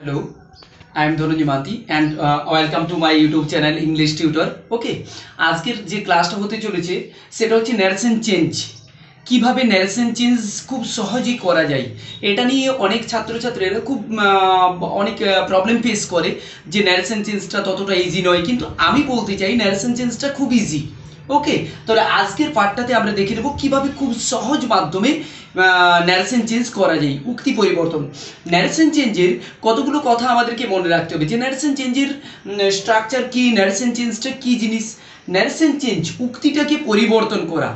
Hello, I am Dhananjay Mati and welcome to my YouTube channel English Tutor. Okay, আজকের যে ক্লাসটা হতে চলেছে সেটা হচ্ছে ন্যারেশন চেঞ্জ। কিভাবে ন্যারেশন চেঞ্জ খুব সহজেই করা যায় এটা নিয়ে অনেক ছাত্রছাত্রীরা খুব অনেক প্রবলেম ফেস করে যে ন্যারেশন চেঞ্জটা ততটা ইজি নয়, কিন্তু আমি বলতে চাই ন্যারেশন চেঞ্জটা খুব ইজি। ওকে, তাহলে আজকের পার্টটাতে আমরা দেখে নেব কিভাবে খুব সহজ মাধ্যমে ন্যারেশন চেঞ্জ করা যায়, উক্তি পরিবর্তন। ন্যারেশন চেঞ্জের কতগুলো কথা আমাদেরকে মনে রাখতে হবে যে ন্যারেশন চেঞ্জের স্ট্রাকচার কি, ন্যারেশন চেঞ্জটা কি জিনিস। ন্যারেশন চেঞ্জ উক্তিটাকে পরিবর্তন করা।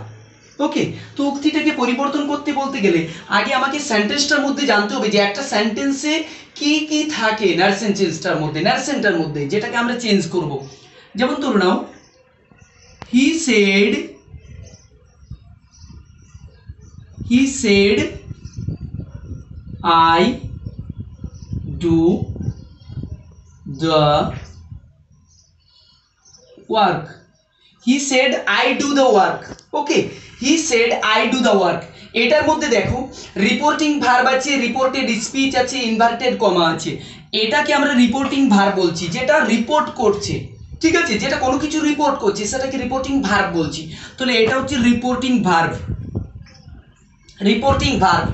ওকে, তো উক্তিটাকে পরিবর্তন করতে বলতে গেলে আগে আমাকে সেন্টেন্সটার মধ্যে জানতে হবে যে একটা সেন্টেন্সে কি কি থাকে ন্যারেশন চেঞ্জটার মধ্যে, ন্যারেশনটার মধ্যে যেটাকে আমরা চেঞ্জ করব। যেমন ধরো নাও, he said I do the work. He said I do the work. Okay, he said I do the work. এটার মধ্যে দেখো রিপোর্টিং ভার্ব আছে, রিপোর্টেড স্পিচ আছে, ইনভার্টেড কমা আছে। এটাকে আমরা রিপোর্টিং ভার্ব বলছি, যেটা রিপোর্ট করছে। ঠিক আছে, যেটা কোনো কিছু রিপোর্ট করছে সেটাকে রিপোর্টিং ভার্ব বলছি। তাহলে এটা হচ্ছে রিপোর্টিং ভার্ব, রিপোর্টিং ভার্ব।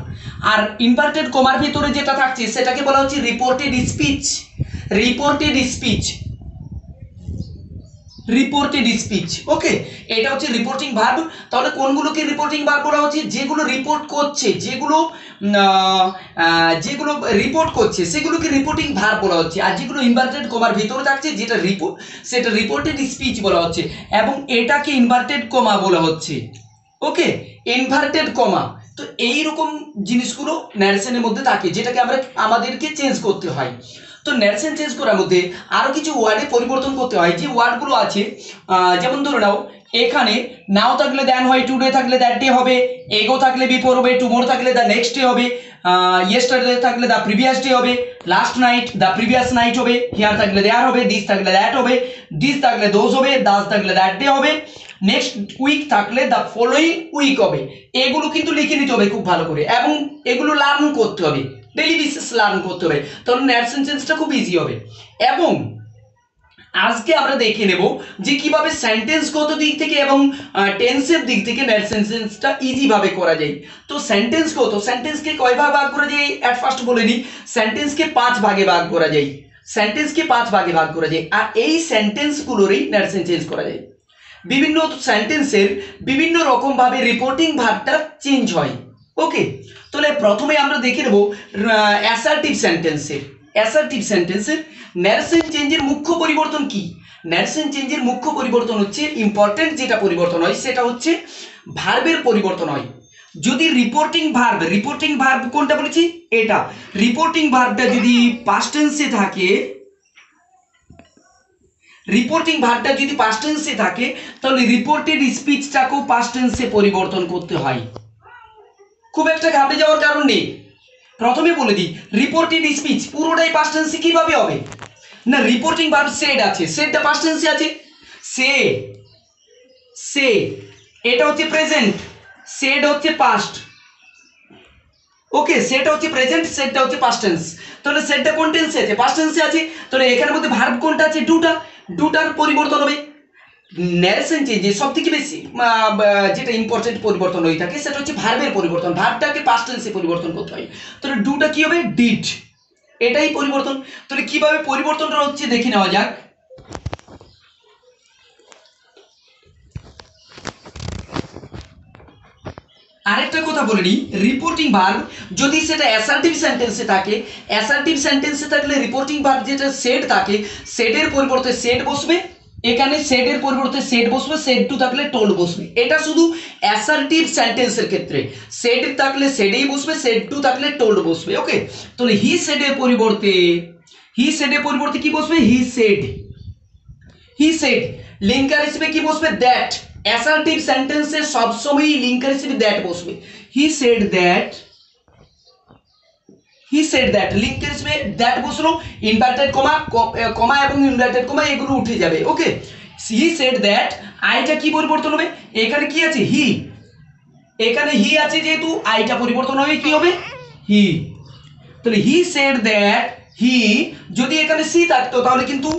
আর ইনভার্টেড কমার ভিতরে যেটা থাকছে সেটাকে বলা হচ্ছে reported speech, reported speech, reported speech. Okay, এটা হচ্ছে রিপোর্টিং ভার্ব। তাহলে কোনগুলোকে রিপোর্টিং ভার্ব বলা হচ্ছে? যেগুলো রিপোর্ট করছে, যেগুলো যেগুলো রিপোর্ট করছে সেগুলোকে রিপোর্টিং ভার্ব বলা হচ্ছে। আর যেগুলো ইনভার্টেড কমার ভিতরে থাকছে যেটা রিপোর্ট, সেটা রিপোর্টেড স্পিচ বলা হচ্ছে। এবং এটাকে ইনভার্টেড কমা বলা হচ্ছে। ওকে, ইনভার্টেড কমা। তো এইরকম জিনিসগুলো ন্যারেশনের মধ্যে থাকে, যেটাকে আমাদেরকে চেঞ্জ করতে হয়। তো ন্যারেশন চেঞ্জ করার মধ্যে আরও কিছু ওয়ার্ডে পরিবর্তন করতে হয়। যে ওয়ার্ডগুলো আছে, যেমন ধরে নাও এখানে নাও থাকলে দ্যান হয়, টুডে থাকলে দ্যাট ডে হবে, এগো থাকলে বিফোর হবে, টুমোরো থাকলে দ্য নেক্সট ডে হবে, ইয়েস্টারডে থাকলে দ্য প্রিভিয়াস ডে হবে, last night the previous night হবে, হিয়ার থাকলে দেয়ার হবে, দিস থাকলে দ্যাট হবে, দিস থাকলে দোজ হবে, দাস থাকলে দ্যাট ডে হবে, নেক্সট উইক থাকলে দ্য ফলোইং উইক হবে। এগুলো কিন্তু লিখে নিতে হবে খুব ভালো করে, এবং এগুলো লার্ন করতে হবে, ডেইলি বেসিস লার্ন করতে হবে। তাহলে ন্যারেশন চেঞ্জটা খুব ইজি হবে। এবং আজকে আমরা দেখে নেব যে কিভাবে সেন্টেন্সগত দিক থেকে এবং টেন্সের দিক থেকে ন্যারেশন চেঞ্জটা ইজি ভাবে করা যায়। তো সেন্টেন্সকে কয় ভাগে ভাগ করা যায় এট ফার্স্ট বলে নিই। সেন্টেন্সকে 5 ভাগে ভাগ করা যায়, সেন্টেন্সকে 5 ভাগে ভাগ করা যায়। আর এই সেন্টেন্সগুলোরই ন্যারেশন চেঞ্জ করা যায়। বিভিন্ন সেন্টেন্সের বিভিন্ন রকম ভাবে রিপোর্টিং ভার্বটা চেঞ্জ হয়। ওকে, তাহলে প্রথমে আমরা দেখে নেব অ্যাসার্টিভ সেন্টেন্সের ন্যারেশন চেঞ্জের মুখ্য পরিবর্তন কি। ন্যারেশন চেঞ্জের মুখ্য পরিবর্তন হচ্ছে, ইম্পর্টেন্ট যেটা পরিবর্তন হয় সেটা হচ্ছে ভার্বের পরিবর্তন হয়। যদি রিপোর্টিং ভার্ব কোনটা বলেছি? এটা। রিপোর্টিং ভার্বটা যদি পাস্ট টেন্সে থাকে, রিপোর্টিং ভার্বটা যদি পাস্ট টেন্সে থাকে তাহলে রিপোর্টেড স্পিচটাকেও পাস্ট টেন্সে পরিবর্তন করতে হয়। খুব একটা ঘাবড়ে যাওয়ার কারণ নেই। প্রথমে বলে দিই, রিপোর্টেড স্পিচ পুরোটাই পাস্ট টেন্সে কিভাবে হবে না, রিপোর্টিং ভার্ব সেড আছে, সেডটা পাস্ট টেন্সে আছে, সে এটা হচ্ছে প্রেজেন্ট, সেড হচ্ছে পাস্ট। ওকে, সেটা হচ্ছে প্রেজেন্ট, সেটটা হচ্ছে পাস্ট টেন্স। তাহলে সেটটা কোন টেন্সে আছে? পাস্ট টেন্সে আছে। তাহলে এখানের মধ্যে ভার্ব কোনটা আছে? দুটার পরিবর্তন হবে। ন্যারেশন চেঞ্জে সবথেকে বেশি যেটা ইম্পর্টেন্ট পরিবর্তন হয়ে থাকে সেটা হচ্ছে ভার্বের পরিবর্তন। ভার্বটাকে পাস্ট টেন্সে পরিবর্তন করতে হয়। তাহলে ডুটা কি হবে? ডিড। এটাই পরিবর্তন। তাহলে কিভাবে পরিবর্তনটা হচ্ছে দেখে নেওয়া যাক। আরেকটা কথা বলে নিই, রিপোর্টিং ভার্ব যদি সেটা অ্যাসার্টিভ সেন্টেন্সে থাকে, অ্যাসার্টিভ সেন্টেন্সে থাকলে রিপোর্টিং ভার্ব যেটা সেড থাকে, সেডের পরিবর্তে সেড বসবে, এখানে সেডের পরিবর্তে সেড বসবে, সেড টু থাকলে টোল্ড বসবে। এটা শুধু অ্যাসার্টিভ সেন্টেন্সের ক্ষেত্রে। সেড থাকলে সেডেই বসবে, সেড টু থাকলে টোল্ড বসবে। ওকে, তাহলে হি সেডের পরিবর্তে কি বসবে? He said. লিঙ্কার হিসেবে কি বসবে? দ্যাট। অ্যাসার্টিভ সেন্টেন্সে সবসময়ই লিঙ্কার হিসেবে দ্যাট বসবে। হি সেড দ্যাট লিঙ্কার হিসেবে দ্যাট বসলো, ইনভার্টেড কমা এবং ইনভার্টেড কমা এগুলো উঠে যাবে। ওকে, হি সেড দ্যাট। আইটা কি পরিবর্তন হবে? এখানে কি আছে? হি। এখানে হি আছে যেহেতু আইটা পরিবর্তন হবে, কি হবে? হি। তাহলে হি সেড দ্যাট হি, যদি এখানে সি থাকতো তাহলে কিন্তু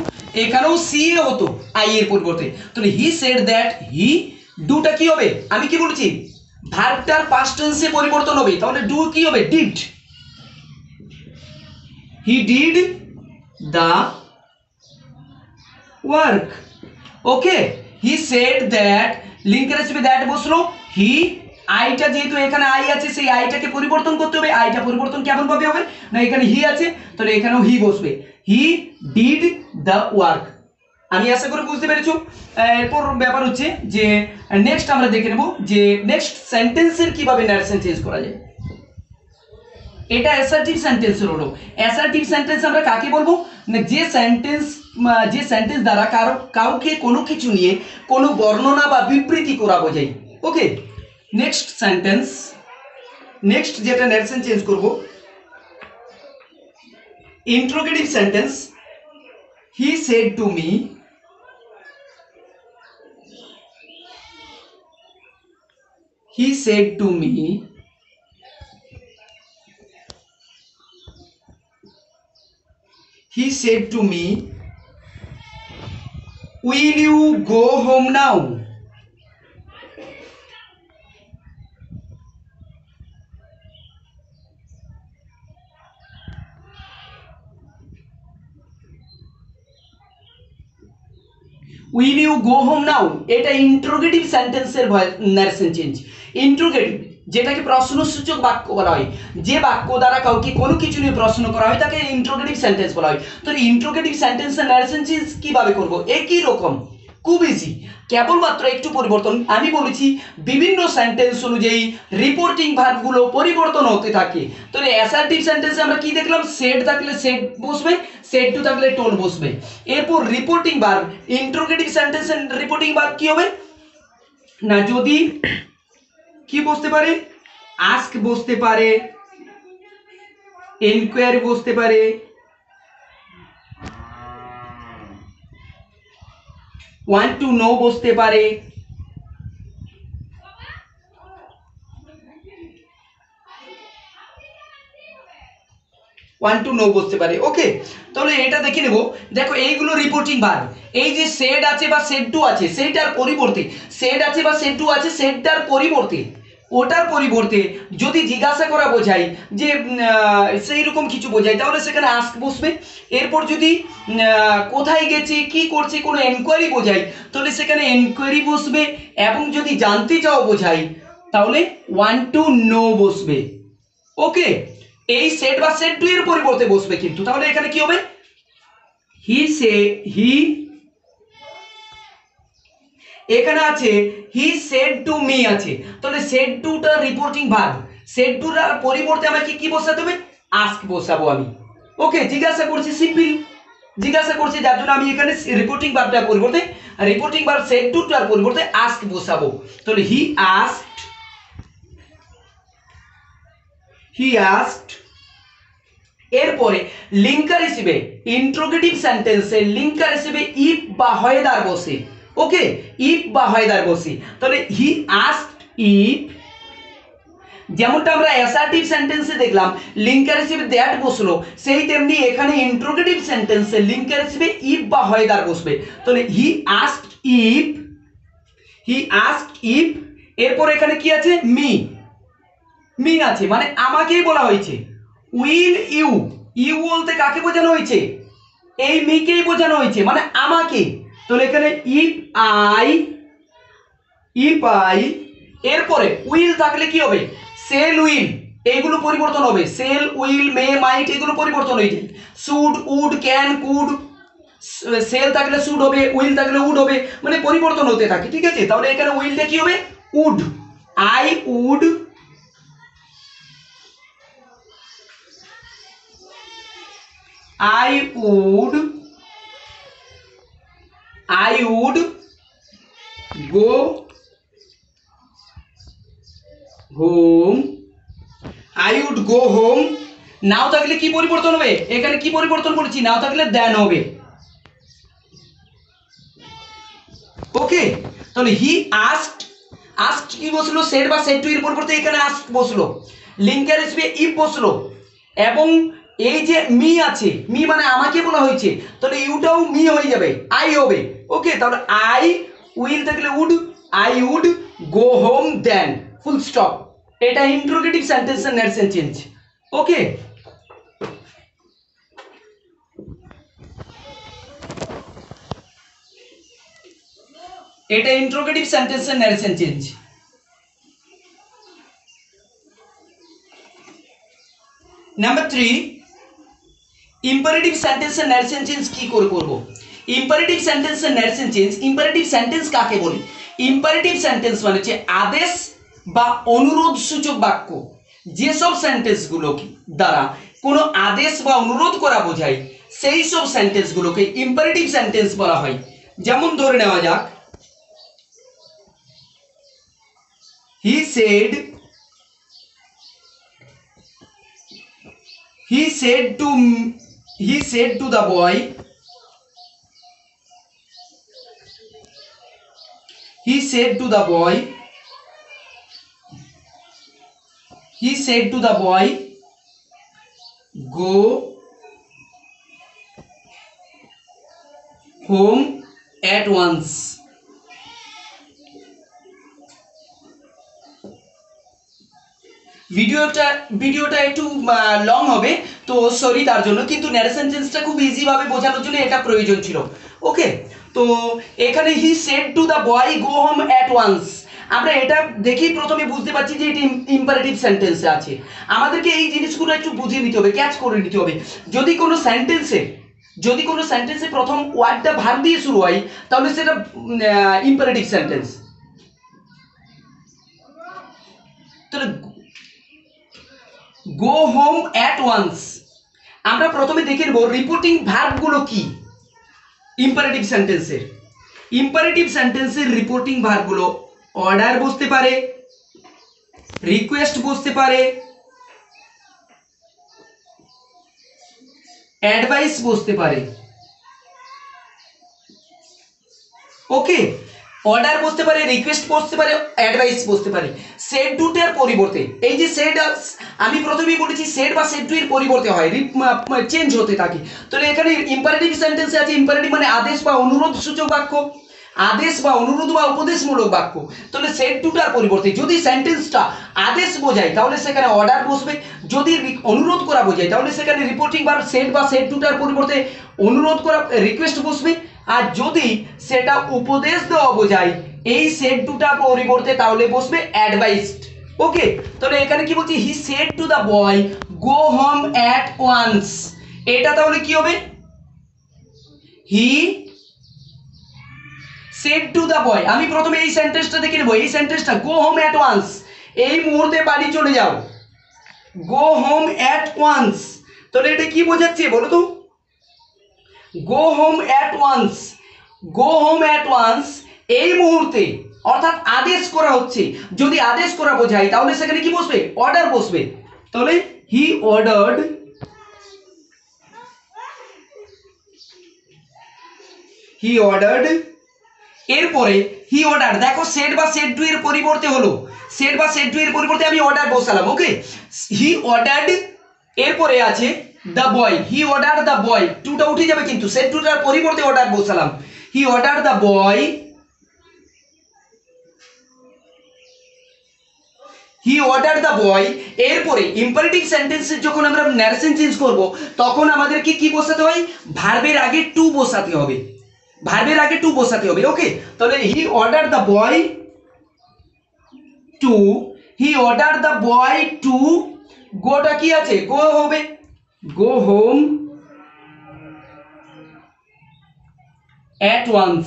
এখানেও সি হতো আই এর পরিবর্তে। তাহলে হি সেড দ্যাট, হি ডুটা কি হবে, আমি কি বলেছি ভার্বটার পাস্ট টেন্সে পরিবর্তন হবে, তাহলে ডু কি হবে did, he did the work. Okay, he said that, লিঙ্কের হিসেবে দ্যাট বসলো, হি আইটা যেহেতু এখানে আই আছে সেই আইটাকে পরিবর্তন করতে হবে, আইটা পরিবর্তন কেমন ভাবে হবে না, এখানে হি আছে তাহলে এখানেও হি বসবে, হি ডিড দ্য ওয়ার্ক। আমি আশা করি বুঝতে পেরেছো। এরপর ব্যাপার হচ্ছে যে নেক্সট আমরা দেখে নেব যে নেক্সট সেন্টেন্সের কিভাবে ন্যারেশন চেঞ্জ করা যায়। এটা অ্যাসার্টিভ সেন্টেন্সের হলো। অ্যাসার্টিভ সেন্টেন্স আমরা কাকে বলবো না, যে সেন্টেন্স দ্বারা কাউকে কোনো কিছু নিয়ে কোনো বর্ণনা বা বিবৃতি করা বোঝায়। ওকে, নেক্সট সেন্টেন্স, নেক্সট যেটা ন্যারেশন চেঞ্জ করব, interrogative sentence. He said to me, he said to me, he said to me, will you go home now? will you go home now, এটা ইন্ট্রোগেটিভ সেন্টেন্সের ন্যারেশন চেঞ্জ। ইন্ট্রোগেটিভ যেটাকে প্রশ্নসূচক বাক্য বলা হয়, যে বাক্য দ্বারা কাউকে কোনো কিছু নিয়ে প্রশ্ন করা হয় তাকে ইন্ট্রোগেটিভ সেন্টেন্স বলা হয়। তো ইন্ট্রোগেটিভ সেন্টেন্সের ন্যারেশন চেঞ্জ কিভাবে করব, একই রকম, খুব ইজি, কেবলমাত্র একটু পরিবর্তন। আমি বলেছি বিভিন্ন সেন্টেন্স অনুযায়ী রিপোর্টিং ভার্বগুলো পরিবর্তন হতে থাকে। তো অ্যাসার্টিভ সেন্টেন্সে আমরা কি দেখলাম, সেড থাকলে সেড বসবে, সেড টু থাকলে টোল বসবে। এরপর রিপোর্টিং ভার্ব, ইন্ট্রোগেটিভ সেন্টেন্সের রিপোর্টিং ভার্ব কি হবে না, যদি কি বসতে পারে, আস্ক বসতে পারে, এনকোয়ারি বসতে পারে, ওয়ান্ট টু নো বসতে পারে, ওয়ান টু নো বসতে পারে। ওকে, তাহলে এটা দেখে নেব। দেখো এইগুলো রিপোর্টিং ভার্ব, এই যে সেড আছে বা সেড টু আছে সেইটার পরিবর্তে, সেড আছে বা সেড টু আছে সেটার পরিবর্তে, ওটার পরিবর্তে যদি জিজ্ঞাসা করা বোঝায় যে সেই রকম কিছু বোঝায় তাহলে সেখানে আস্ক বসবে। এরপর যদি কোথায় গেছে কি করছে কোনো এনকোয়ারি বোঝায় তাহলে সেখানে এনকোয়ারি বসবে, এবং যদি জানতে চাও বোঝায় তাহলে ওয়ান টু নো বসবে। ওকে, এই সেট বা সেট টু এর পরিবর্তে বসবে কিন্তু, তাহলে এখানে কি হবে, হি এখানে আছে হি সেড টু মি আছে, তাহলে সেড টু টা রিপোর্টিং ভার্ব, সেড টু এর পরিবর্তে আমাকে কি বসাতে হবে, আস্ক বসাবো আমি। ওকে, জিজ্ঞাসা করছি, সিম্পল জিজ্ঞাসা করছি, যার জন্য আমি এখানে রিপোর্টিং ভার্বটার পরিবর্তে, রিপোর্টিং ভার্ব সেড টু টার পরিবর্তে আস্ক বসাবো। তাহলে হি আস্কড। এরপরে লিঙ্কার হিসেবে ইন্ট্রোগেটিভ সেন্টেন্সে লিঙ্কার হিসেবে ইফ বা হয়দার বসে। ওকে, ইফ বা হয়দার বসে, তাহলে হি আস্কড ইফ, যেমনটা আমরা অ্যাসার্টিভ সেন্টেন্সে দেখলাম লিঙ্কার হিসেবে দ্যাট বসলো, সেই তেমনি এখানে ইন্ট্রোগেটিভ সেন্টেন্সে লিঙ্কার হিসেবে ইফ বা হয়দার বসবে। তাহলে হি আস্কড ইফ, এরপর এখানে কি আছে, মি আছে, মানে আমাকেই বলা হয়েছে। উইল ইউ বলতে কাকে বোঝানো হয়েছে, এই মিকেই বোঝানো হয়েছে, মানে আমাকে। তাহলে এখানে ইফ আই, এরপরে উইল থাকলে কি হবে, সেল উইল, এইগুলো পরিবর্তন হবে, সেল উইল মে মাইট এগুলো পরিবর্তন হয়ে যায়। Should would can could, shall থাকলে শুড হবে, উইল থাকলে উড হবে, মানে পরিবর্তন হতে থাকে। ঠিক আছে, তাহলে এখানে উইলটা কি হবে, would, I would, I would go home, now থাকলে কি পরিবর্তন হবে, এখানে কি পরিবর্তন করেছি, নাও থাকলে দেন হবে। ওকে, তাহলে হি আস্কড কি বসলো, সেড বা সেড টু এর পরিবর্তে এখানে আস্ক বসলো, লিঙ্কার হিসেবে ইফ বসলো, এবং এই যে মি আছে, মি মানে আমাকে বলা হয়েছে, তাহলে ইউটাও মি হয়ে যাবে, আই হবে। ওকে, তাহলে আই উইল থাকলে would, I would go home then, full stop. এটা ইন্টারোগেটিভ সেন্টেন্সের নারেশন চেঞ্জ। ওকে, এটা ইন্টারোগেটিভ সেন্টেন্সের নারেশন চেঞ্জ। নাম্বার 3, ইম্পারেটিভ সেন্টেন্সের নারেশন চেঞ্জ কি করে করব? ইম্পারেটিভ সেন্টেন্সের নারেশন চেঞ্জ, ইম্পারেটিভ সেন্টেন্স কাকে বলে? ইম্পারেটিভ সেন্টেন্স মানে হচ্ছে আদেশ বা অনুরোধ সূচক বাক্য। যেসব সেন্টেন্সগুলো দ্বারা কোনো আদেশ বা অনুরোধ করা বোঝায় সেই সব সেন্টেন্সগুলোকে ইম্পারেটিভ সেন্টেন্স বলা হয়। যেমন ধরে নেওয়া যাক, he said to the boy, he said to the boy go home at once. ভিডিওটা একটু লং হবে, তো সরি তার জন্য, কিন্তু ন্যারেশন চেঞ্জটা খুব ইজি ভাবে বোঝানোর জন্য এটা প্রয়োজন ছিল। ওকে, তো এখানে he said to the boy go home at once, আমরা এটা দেখেই প্রথমে বুঝতে পারছি যে এটি ইম্পারেটিভ সেন্টেন্সে আছে। আমাদেরকে এই জিনিসগুলো একটু বুঝিয়ে নিতে হবে, ক্যাচ করে নিতে হবে। যদি কোনো সেন্টেন্সে প্রথম ওয়ার্ডটা ভার্ব দিয়ে শুরু হয় তাহলে সেটা ইম্পারেটিভ সেন্টেন্স। তাহলে গো হোম অ্যাট ওয়ান্স, আমরা প্রথমে দেখে নেব রিপোর্টিং ভার্বগুলো কি ইম্পারেটিভ সেন্টেন্সের। ইম্পারেটিভ সেন্টেন্সের রিপোর্টিং ভার্বগুলো অর্ডার বসতে পারে, রিকোয়েস্ট বসতে পারে, অ্যাডভাইস বসতে পারে। ওকে, অর্ডার বসতে পারে, রিকোয়েস্ট বসতে পারে, অ্যাডভাইস বসতে পারে। সেড টুটার পরিবর্তে, এই যে সেড, আমি প্রথমেই বলেছি সেড বা সেড টু এর পরিবর্তে হয়, চেঞ্জ হতে থাকে। তাহলে এখানে ইম্পারেটিভ সেন্টেন্সে আছে, ইম্পারেটিভ মানে আদেশ বা অনুরোধ সূচক বাক্য, আদেশ বা অনুরোধ বা উপদেশমূলক বাক্য। তাহলে সেড টুটার পরিবর্তে যদি সেন্টেন্সটা আদেশ বোঝায় তাহলে সেখানে অর্ডার বসবে, যদি অনুরোধ করা বোঝায় তাহলে সেখানে রিপোর্টিং ভার্ব সেড বা সেড টুটার পরিবর্তে অনুরোধ করা রিকোয়েস্ট বসবে। আর যদি সেটা উপদেশ দেওয়া বোঝায় এই সেড টুটা পরিবর্তে তাহলে বসবে অ্যাডভাইসড। ওকে, তাহলে এখানে কি বলছি, he said to the boy go home at once, এটা তাহলে কি হবে, he said to the boy. আমি প্রথমে এই সেন্টেন্সটা দেখে নেব, এই সেন্টেন্সটা গো হোম অ্যাট ওয়ান্স, এই মুহূর্তে বাড়ি চলে যাও, গো হোম অ্যাট ওয়ান্স। তাহলে এটা কি বোঝাচ্ছে বলো তো, go home at once, go home at once এই মুহূর্তে, অর্থাৎ আদেশ করা হচ্ছে। যদি আদেশ করা বোঝায় তাহলে সেখানে কি বসবে, অর্ডার বসবে। তাহলে হি অর্ডার্ড, এরপরে হি অর্ডার, দেখো সেড বা সেড টু এর পরিবর্তে হলো, সেড বা সেড টু এর পরিবর্তে আমি অর্ডার বসালাম। ওকে, হি অর্ডার্ড, এরপরে আছে the boy, he order the বয়, টুটা উঠে যাবে কিন্তু সেড টুটার পরিবর্তে অর্ডার বসালাম, হি order the boy, he order the বয়। এরপরে ইম্পারেটিভ সেন্টেন্সে যখন আমরা ন্যারেশন চেঞ্জ করব তখন আমাদেরকে কি বসাতে হয়, ভার্বের আগে টু বসাতে হবে, ভার্বের আগে টু বসাতে হবে। ওকে, তাহলে he order the boy to, he order the boy to, গোটা কি আছে, গো হবে, go home at once.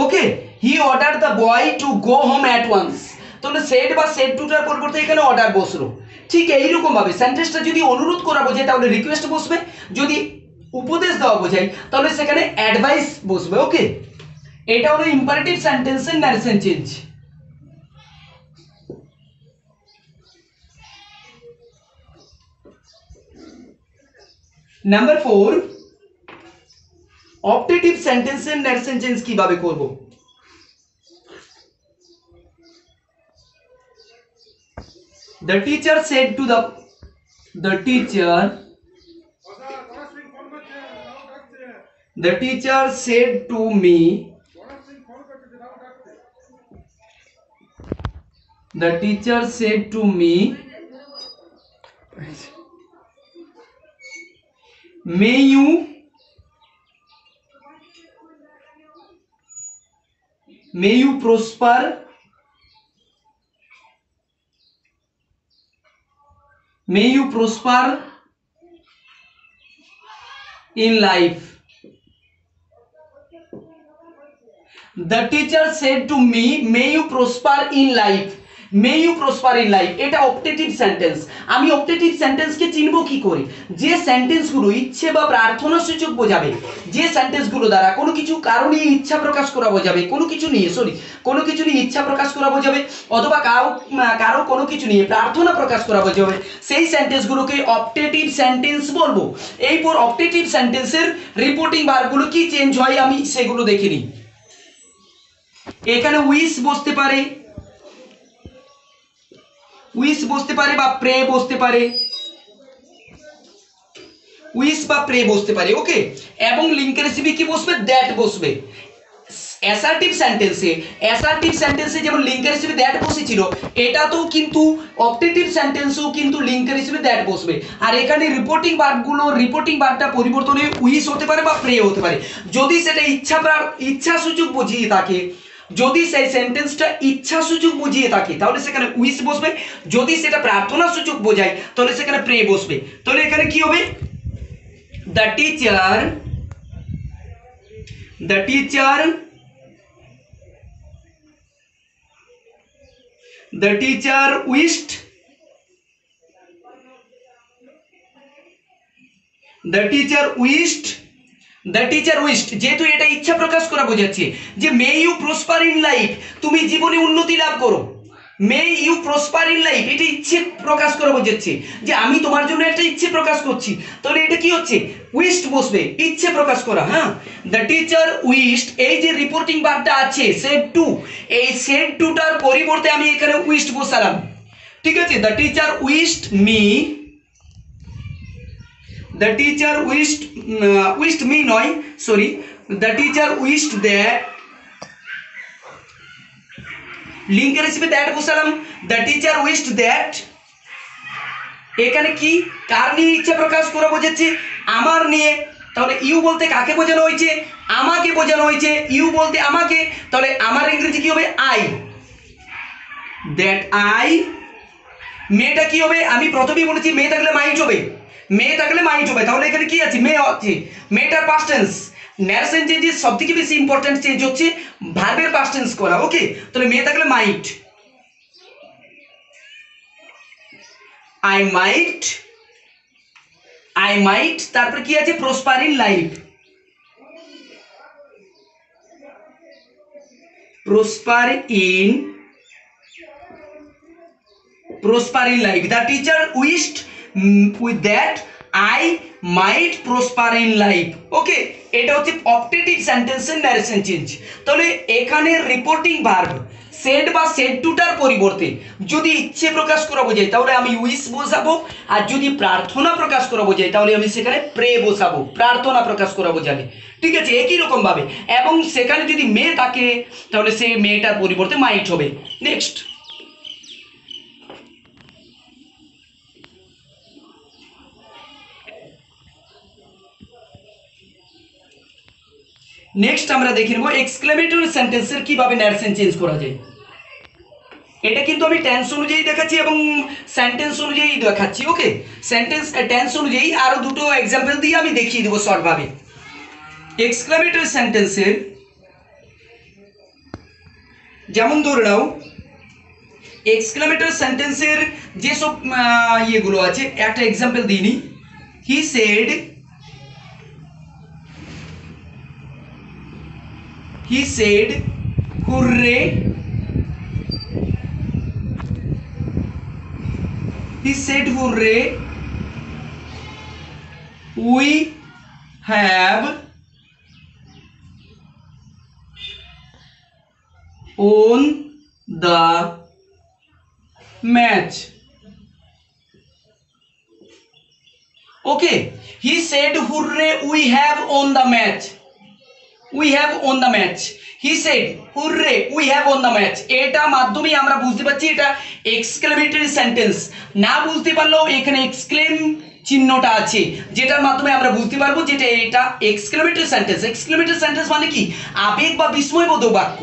Okay, he order the boy to go home at once, তাহলে সেড বা সেড টুটার পরিবর্তে এখানে অর্ডার বসলো। ঠিক এইরকম ভাবে সেন্টেন্সটা যদি অনুরোধ করা বোঝায় তাহলে রিকোয়েস্ট বসবে, যদি উপদেশ দেওয়া বোঝায় তাহলে সেখানে অ্যাডভাইস বসবে। ওকে, এটা হলো ইম্পারেটিভ সেন্টেন্সের ন্যারেশন চেঞ্জ। নাম্বার 4, অপটেটিভ সেন্টেন্সের ন্যারেশন চেঞ্জ কিভাবে করব? The teacher said to the teacher the teacher said to me the teacher said to me, may you prosper, may you prosper in life. The teacher said to me, may you prosper in life. may you prosper in life এটা optative sentence. আমি optative সেন্টেন্সকে চিনব কি করে? যে সেন্টেন্সগুলো ইচ্ছে বা প্রার্থনা সূচক বোঝাবে, যে সেন্টেন্সগুলো দ্বারা কোনো কিছু কারণে ইচ্ছা প্রকাশ করা বোঝাবে, কোনো কিছু নিয়ে ইচ্ছা প্রকাশ করা বোঝাবে, অথবা কারো কোনো কিছু নিয়ে প্রার্থনা প্রকাশ করা বোঝাবে, সেই সেন্টেন্সগুলোকে অপটেটিভ সেন্টেন্স বলবো। এইপর অপটেটিভ সেন্টেন্সের রিপোর্টিং ভার্বগুলো কি চেঞ্জ হয় আমি সেগুলো দেখে নিই। এখানে উইশ বসতে পারে, উইশ বসতে পারে বা প্রে বসতে পারে, উইশ বা প্রে বসতে পারে, ওকে। এবং লিঙ্কের রেসিপি কি বসবে? দ্যাট বসবে। অ্যাসার্টিভ সেন্টেন্সে যেমন লিঙ্কের রেসিপি দ্যাট বসেছিল, এটাতেও কিন্তু অপটেটিভ সেন্টেন্সেও কিন্তু লিঙ্কের রেসিপি দ্যাট বসবে। আর এখানে রিপোর্টিং ভার্বটা পরিবর্তন হয়ে উইশ হতে পারে বা প্রে হতে পারে। যদি সেটা ইচ্ছাসূচক বুঝিয়ে থাকে, যদি সেই সেন্টেন্সটা ইচ্ছাসূচক বুঝিয়ে থাকে তাহলে সেখানে উইশ বসবে, যদি সেটা প্রার্থনা সূচক বোঝায় তাহলে সেখানে প্রে বসবে। তাহলে এখানে কি হবে? দ্য টিচার উইশড, যেহেতু এটা ইচ্ছা প্রকাশ করা বোঝাচ্ছে যে may you prosper in life, তুমি জীবনে উন্নতি লাভ করো। May you prosper in life এটা ইচ্ছে প্রকাশ করা বোঝাচ্ছে যে আমি তোমার জন্য একটা ইচ্ছে প্রকাশ করছি। তাহলে এটা কি হচ্ছে? উইশড বসবে, ইচ্ছে প্রকাশ করা। হ্যাঁ, দ্য টিচার উইশড, এই যে রিপোর্টিং ভার্বটা আছে সেড টু, এই সেড টুটার পরিবর্তে আমি এখানে উইশড বসালাম। ঠিক আছে, the teacher wished me, the teacher wished me নয়, sorry, the teacher wished that, লিঙ্কের রেসিপি দ্যাট বসালাম, the teacher wished that। এখানে কি কার নিয়ে ইচ্ছা প্রকাশ করা বোঝাচ্ছে? আমার নিয়ে। তাহলে ইউ বলতে কাকে বোঝানো হয়েছে? আমাকে বোঝানো হয়েছে। ইউ বলতে আমাকে, তাহলে আমার ইংরেজি কি হবে? I, that I. মেয়েটা কি হবে? আমি প্রথমেই বলেছি মেয়ে থাকলে মাইট হবে, তাহলে এখানে কি আছে? মে আছে। মেয়েটার পাস্ট টেন্স, ন্যারেশন চেঞ্জেস সবথেকে বেশি ইম্পর্টেন্ট চেঞ্জ হচ্ছে ভার্বের পাস্ট টেন্স করা, ওকে। তাহলে মেয়ে থাকলে মাইট, আই মাইট, তারপরে কি আছে? Prosper in life, prosper in life. The teacher wished with that I might prosper in life, okay. এটা হচ্ছে অপটেটিভ সেন্টেন্সের ন্যারেশন চেঞ্জ। তাহলে এখানে রিপোর্টিং ভার্ব সেড বা সেড টুটার পরিবর্তে যদি ইচ্ছে প্রকাশ করা বোঝায় তাহলে আমি উইশ বসাবো, আর যদি প্রার্থনা প্রকাশ করা বোঝায় তাহলে আমি সেখানে প্রে বসাবো, প্রার্থনা প্রকাশ করা বোঝালে। ঠিক আছে, একই রকম ভাবে। এবং সেখানে যদি মেয়ে থাকে তাহলে সেই মেয়েটার পরিবর্তে মাইট হবে। নেক্সট, আমরা দেখে নেব এক্সক্লেমেটরি সেন্টেন্সের কিভাবে ন্যারেশন চেঞ্জ করা যায়। এটা কিন্তু আমি টেন্স অনুযায়ী দেখাচ্ছি এবং সেন্টেন্স অনুযায়ী দেখাচ্ছি, ওকে। সেন্টেন্স টেন্স অনুযায়ী আরো দুটো এক্সাম্পল দিয়ে আমি দেখিয়ে দেবো শর্ট ভাবে। এক্সক্লেমেটরি সেন্টেন্সের যেমন ধরে নাও, এক্সক্লেমেটরি সেন্টেন্সের যেসব ইয়েগুলো আছে, একটা এক্সাম্পল দিয়ে নিই। He said hooray, we have won the match। Okay, he said hooray we have won the match, we have won the match, he said hooray we have won the match. এটা মাধ্যমেই আমরা বুঝতে পারছি এটা exclamatory sentence. না বুঝতে পারলেও এখানে এক্সক্লেম চিহ্নটা আছে, যেটার মাধ্যমে আমরা বুঝতে পারবো যেটা এটা এক্সক্লেমেটরি সেন্টেন্স। এক্সক্লেমেটরি সেন্টেন্স মানে কি? আবেগ বা বিস্ময়বোধক বাক্য,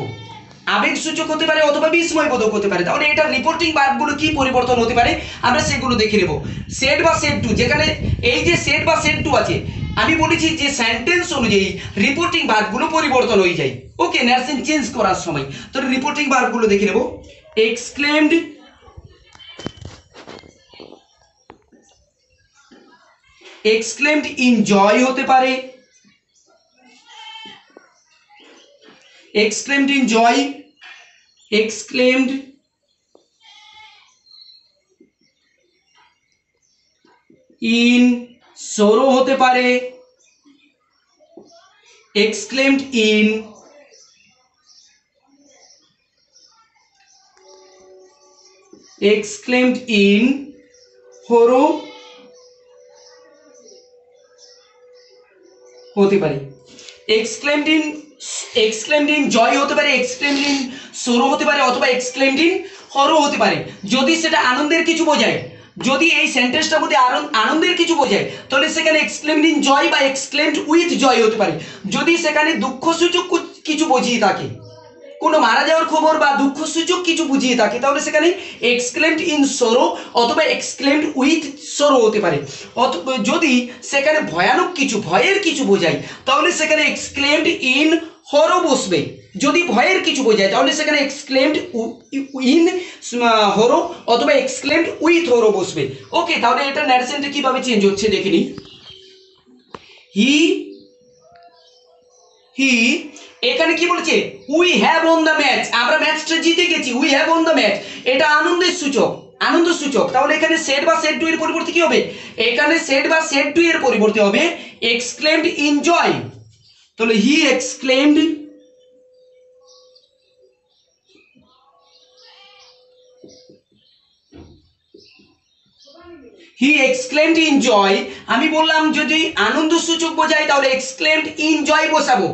আবেগ সূচক হতে পারে অথবা বিস্ময়বোধক হতে পারে। তাহলে এটা রিপোর্টিং ভার্বগুলো কি পরিবর্তন হতে পারে আমরা সেগুলো দেখে নেব। সেড বা সেড টু, যেখানে এই যে সেড বা সেড টু আছে, আমি বলেছি যে সেন্টেন্স অনুযায়ী রিপোর্টিং ভার্বগুলো পরিবর্তন হয়ে যায়। ওকে, নার্সিং চেঞ্জ করার সময়। তাহলে রিপোর্টিং ভার্বগুলো দেখে নেব। এক্সক্লেমড, এক্সক্লেমড ইন জয় হতে পারে, exclaimed in joy, exclaimed in sorrow হতে পারে, exclaimed in horror হতে পারে, exclaimed in joy হতে পারে, exclaimed in sorrow হতে পারে, অথবা exclaimed in horror হতে পারে। যদি সেটা আনন্দের কিছু বোঝায়, যদি এই সেন্টেন্সটার মধ্যে আনন্দের কিছু বোঝায়, তাহলে সেখানে exclaimed in joy বা exclaimed with joy হতে পারে। যদি সেখানে দুঃখসূচক কিছু বুঝিয়ে থাকে, কোনো মারা যাওয়ার খবর বা দুঃখসূচক কিছু বুঝিয়ে থাকে, তাহলে সেখানে exclaimed in sorrow অথবা exclaimed with sorrow হতে পারে। অথবা যদি সেখানে ভয়ানক কিছু, ভয়ের কিছু বোঝায়, তাহলে সেখানে exclaimed in horror বসবে। যদি ভয়ের কিছু বোঝায় তাহলে সেখানে exclaimed in horror অথবা exclaimed with horror বসবে। ওকে, তাহলে এটা ন্যারেশনটা কিভাবে চেঞ্জ হচ্ছে দেখে নিই। হি এখানে কি বলেছে? We have won the match, আমরা ম্যাচটা জিতে গেছি, we have won the match, এটা আনন্দের সূচক, আনন্দ সূচক। তাহলে এখানে সেড বা সেড টু এর পরিবর্তে কি হবে? এখানে সেড বা সেড টু এর পরিবর্তে হবে এক্সক্লেমড ইন জয়। তাহলে he exclaimed he exclaimed in joy. আমি বললাম যদি আনন্দ সূচক বোঝায় তাহলে এক্সক্লেমড ইন জয় বসাবো,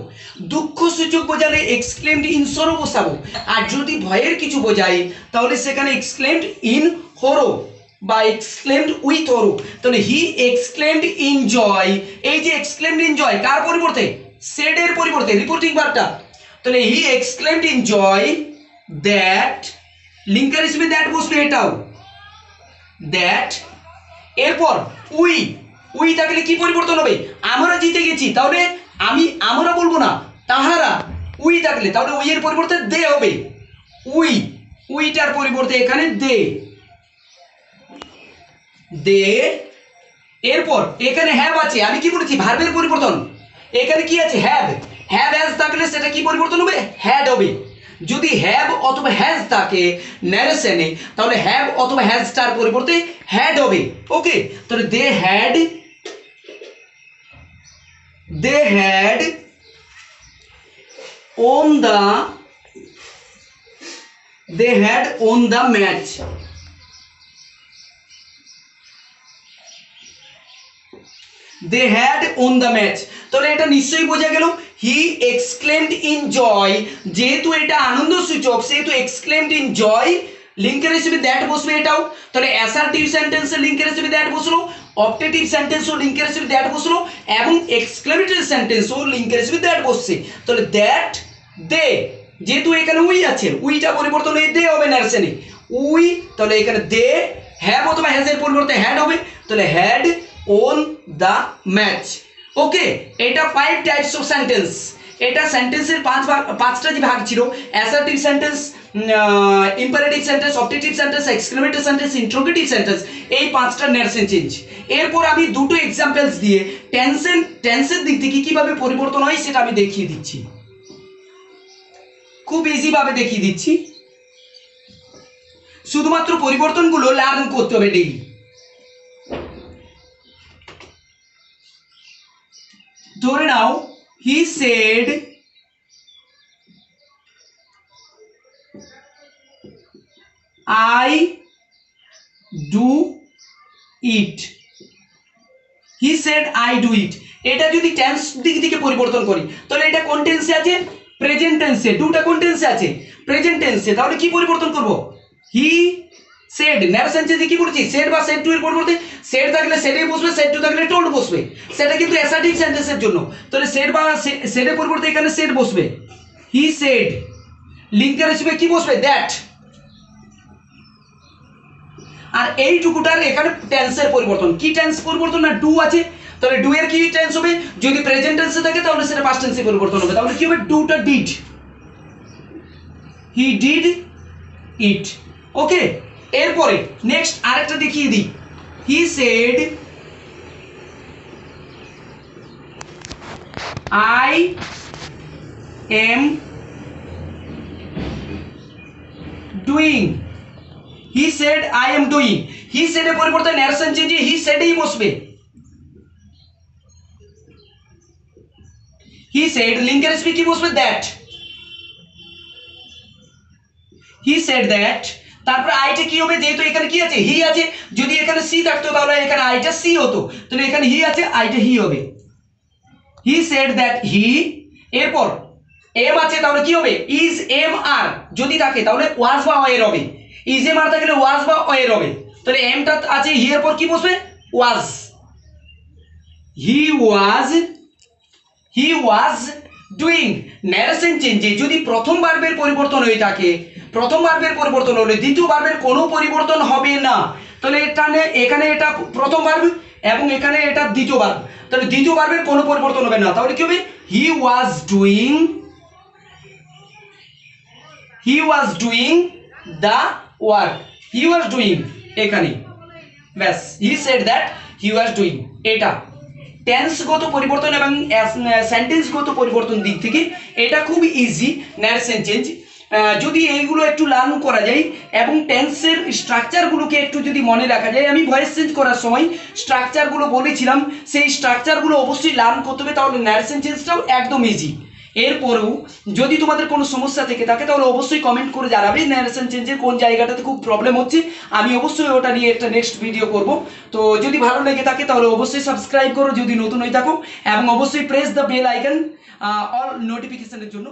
দুঃখ সূচক বোঝালে এক্সক্লেমড ইন সরো বসাবো, আর যদি ভয়ের কিছু বোঝায় তাহলে সেখানে এক্সক্লেমড ইন হরো বা এক্সক্লেমড উইথ হরো। তাহলে হি এক্সক্লেমড ইন জয়, এই যে এক্সক্লেমড ইন জয় কার পরিবর্তে? সেড এর পরিবর্তে, রিপোর্টিং ভার্বটা। তাহলে he exclaimed in joy that, linker হিসেবে দ্যাট বসবে, এটাও দ্যাট। এরপর উই, উই থাকলে কি পরিবর্তন হবে? আমরা জিতে গেছি, তাহলে আমরা বলবো না, তাহারা। উই থাকলে তাহলে উই এর পরিবর্তে দে হবে, উইটার পরিবর্তে এখানে দে, দে। এরপর এখানে হ্যাভ আছে, আমি কি বলেছি? ভার্বের পরিবর্তন। এখানে কি আছে? হ্যাভ, হ্যাভ হ্যাজ থাকলে সেটা কি পরিবর্তন হবে? হ্যাড হবে। যদি হ্যাভ অথবা হ্যাজ থাকে ন্যারেশনে, তাহলে হ্যাভ অথবা হ্যাজ তার পরিবর্তে হ্যাড হবে। ওকে, তাহলে they had on the match, they had on the match। তাহলে এটা নিশ্চয়ই বোঝা গেল হি এক্সক্লেমড ইন জয়, যেহেতু এটা আনন্দ সূচক সেহেতু এক্সক্লেমড ইন জয় লিঙ্কের হিসেবে দ্যাট বসবে এটাও। তাহলে অ্যাসার্টিভ সেন্টেন্সের লিঙ্কের হিসেবে দ্যাট বসলো, অপটেটিভ সেন্টেন্সও লিঙ্কের হিসেবে দ্যাট বসলো, এবং এক্সক্লেমেটরি সেন্টেন্সও লিঙ্কের হিসেবে দ্যাট বসছে। তাহলে দ্যাট দে, যেহেতু এখানে উই আছে, উইটা পরিবর্তন হয়ে দে হবে নার্সেনে, উই। তাহলে এখানে দে হ্যাভ অথবা হ্যাজের পরিবর্তে হ্যাড হবে, তাহলে হ্যাড on the match। ওকে, এটা 5 টাইপস অফ সেন্টেন্স। এটা সেন্টেন্সের পাঁচটা যে ভাগ ছিল, assertive sentence, imperative sentence, optative sentence, exclamatory sentence, interrogative sentence, এই পাঁচটা নার্সেন চেঞ্জ। এরপর আমি দুটো এক্সাম্পলস দিয়ে টেন্সের দিক থেকে কিভাবে পরিবর্তন হয় সেটা আমি দেখিয়ে দিচ্ছি, খুব ইজি ভাবে দেখিয়ে দিচ্ছি। শুধুমাত্র পরিবর্তনগুলো লার্ন করতে হবে ডেইলি। ধরে নাও he said I do it, he said I do it, এটা যদি টেন্স দিক থেকে পরিবর্তন করি তাহলে এটা কোন টেন্সে আছে? প্রেজেন্ট টেন্সে। ডুটা কোন টেন্সে আছে? প্রেজেন্ট টেন্সে। তাহলে কি পরিবর্তন করব? হি সেড, ন্যারেশন চেঞ্জে কি করেছি? সেড বা সেড টু এর পরিবর্তে সেড থাকলে সেডেই বসবে, সেড টু থাকলে টোল্ড বসবে। সেটা কিন্তু অ্যাসার্টিভ সেন্টেন্সের জন্য। তাহলে সেড বা সেডের পরিবর্তে এখানে সেড বসবে। হি সেড, লিঙ্কের হিসেবে কি বসবে? দ্যাট। আর এইটুকুটার এখানে টেন্সের পরিবর্তন। কি টেন্স পরিবর্তন? না ডু আছে, তাহলে ডু এর কি টেন্স হবে? যদি প্রেজেন্ট টেন্সে থাকে তাহলে সেটা পাস্ট টেন্সে পরিবর্তন হবে। তাহলে কি হবে? ডুটা ডিড, হি ডিড ইট। ওকে, এরপরে নেক্সট আরেকটা দেখিয়ে দিই। হি said I am doing, he said I am doing. He said এর পরিবর্তে ন্যারেশন চেঞ্জে হি সেডই বসবে। হি সেড, লিঙ্কের হিসেবে কি বসবে? দ্যাট। হি সেড দ্যাট, তারপরে আইটা কি হবে? যেহেতু এখানে কি আছে? হি আছে। যদি এখানে সি থাকতো তাহলে এখানে আইটা সি হতো, তাহলে এখানে হি আছে, আইটা হি হবে। হি সেড দ্যাট হি, এরপর এম আছে, তাহলে কি হবে? ইজ এম আর যদি থাকে তাহলে ওয়াজ বা ওয়ের হবে। ইজ এম আর থাকলে ওয়াজ বা ওয়ের হবে। তাহলে এমটা আছে, হি এর পর কি বসবে? ওয়াজ। হি ওয়াজ ডুইং। ন্যারেশন চেঞ্জে যদি প্রথম ভার্বের পরিবর্তন হয়ে থাকে, প্রথম ভার্বের পরিবর্তন হলে দ্বিতীয় ভার্বের কোনো পরিবর্তন হবে না। তাহলে এখানে এটা প্রথম ভার্ব এবং এখানে এটা দ্বিতীয় ভার্ব, তাহলে দ্বিতীয় ভার্বের কোনো পরিবর্তন হবে না। তাহলে কি হবে? He was doing the work. He was doing এখানে, ব্যাস। He said that he was doing. এটা টেন্সগত পরিবর্তন এবং সেন্টেন্সগত পরিবর্তন দিক থেকে এটা খুব ইজি ন্যারেশন চেঞ্জ। যদি এইগুলো একটু লার্ন করা যায় এবং টেন্সের স্ট্রাকচারগুলোকে একটু যদি মনে রাখা যায়, আমি ভয়েস চেঞ্জ করার সময় স্ট্রাকচারগুলো বলেছিলাম, সেই স্ট্রাকচারগুলো অবশ্যই লার্ন করতে হবে, তাহলে ন্যারেশন চেঞ্জটাও একদম ইজি। এরপরেও যদি তোমাদের কোনো সমস্যা থেকে থাকে তাহলে অবশ্যই কমেন্ট করে জানাবে ন্যারেশন চেঞ্জের কোন জায়গাটাতে খুব প্রবলেম হচ্ছে। আমি অবশ্যই ওটা নিয়ে একটা নেক্সট ভিডিও করব। তো যদি ভালো লেগে থাকে তাহলে অবশ্যই সাবস্ক্রাইব করো যদি নতুন হয়ে থাকো, এবং অবশ্যই press the bell icon all নোটিফিকেশনের জন্য।